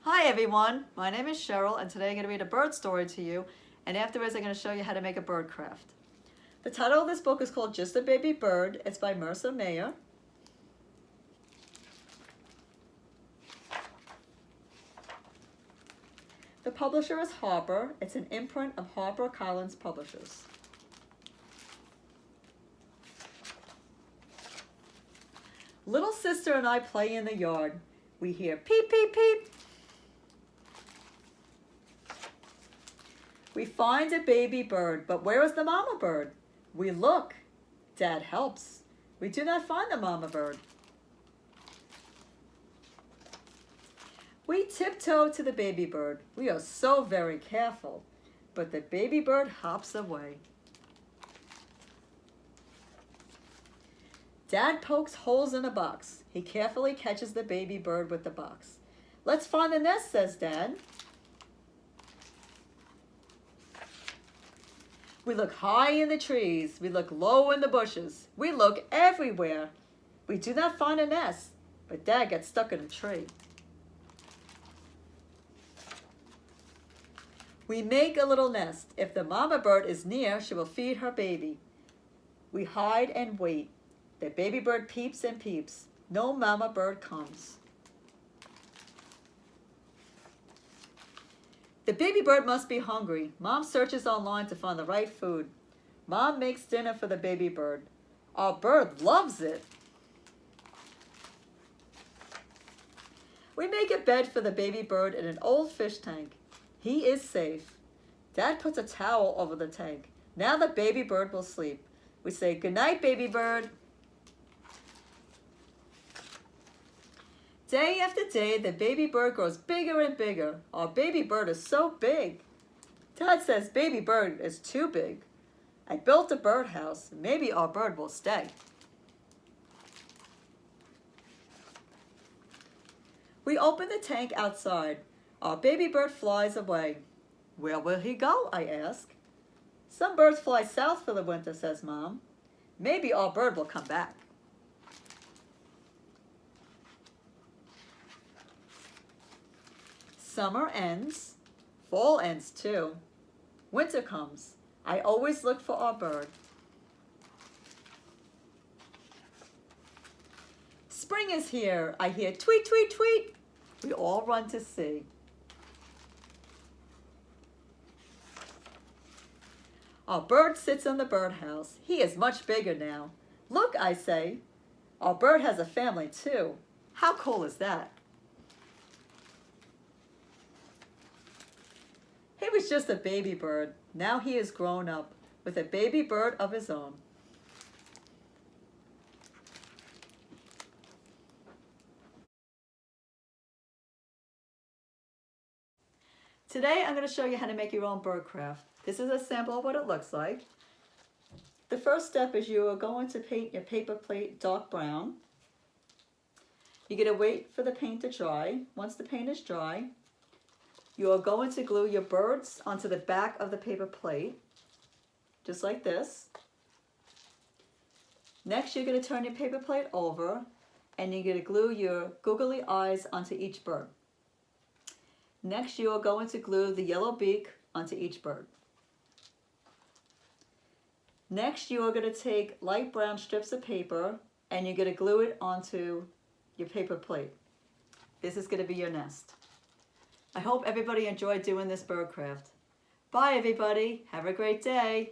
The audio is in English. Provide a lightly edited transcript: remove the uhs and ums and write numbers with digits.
Hi everyone, my name is Cheryl and today I'm going to read a bird story to you, and afterwards I'm going to show you how to make a bird craft. The title of this book is called Just a Baby Bird. It's by Mercer Mayer. The publisher is Harper. It's an imprint of HarperCollins Publishers. Little sister and I play in the yard. We hear peep, peep, peep. We find a baby bird, but where is the mama bird? We look. Dad helps. We do not find the mama bird. We tiptoe to the baby bird. We are so very careful, but the baby bird hops away. Dad pokes holes in a box. He carefully catches the baby bird with the box. Let's find the nest, says Dad. We look high in the trees. We look low in the bushes. We look everywhere. We do not find a nest, but Dad gets stuck in a tree. We make a little nest. If the mama bird is near, she will feed her baby. We hide and wait. The baby bird peeps and peeps. No mama bird comes. The baby bird must be hungry. Mom searches online to find the right food. Mom makes dinner for the baby bird. Our bird loves it. We make a bed for the baby bird in an old fish tank. He is safe. Dad puts a towel over the tank. Now the baby bird will sleep. We say, "Good night, baby bird." Day after day, the baby bird grows bigger and bigger. Our baby bird is so big. Dad says baby bird is too big. I built a birdhouse. Maybe our bird will stay. We open the tank outside. Our baby bird flies away. Where will he go? I ask. Some birds fly south for the winter, says Mom. Maybe our bird will come back. Summer ends. Fall ends too. Winter comes. I always look for our bird. Spring is here. I hear tweet, tweet, tweet. We all run to see. Our bird sits in the birdhouse. He is much bigger now. Look, I say. Our bird has a family too. How cool is that? He was just a baby bird. Now he is grown up with a baby bird of his own. Today I'm going to show you how to make your own bird craft. This is a sample of what it looks like. The first step is you are going to paint your paper plate dark brown. You're going to wait for the paint to dry. Once the paint is dry, you are going to glue your birds onto the back of the paper plate, just like this. Next, you're going to turn your paper plate over and you're going to glue your googly eyes onto each bird. Next, you are going to glue the yellow beak onto each bird. Next, you are going to take light brown strips of paper and you're going to glue it onto your paper plate. This is going to be your nest. I hope everybody enjoyed doing this bird craft. Bye everybody. Have a great day.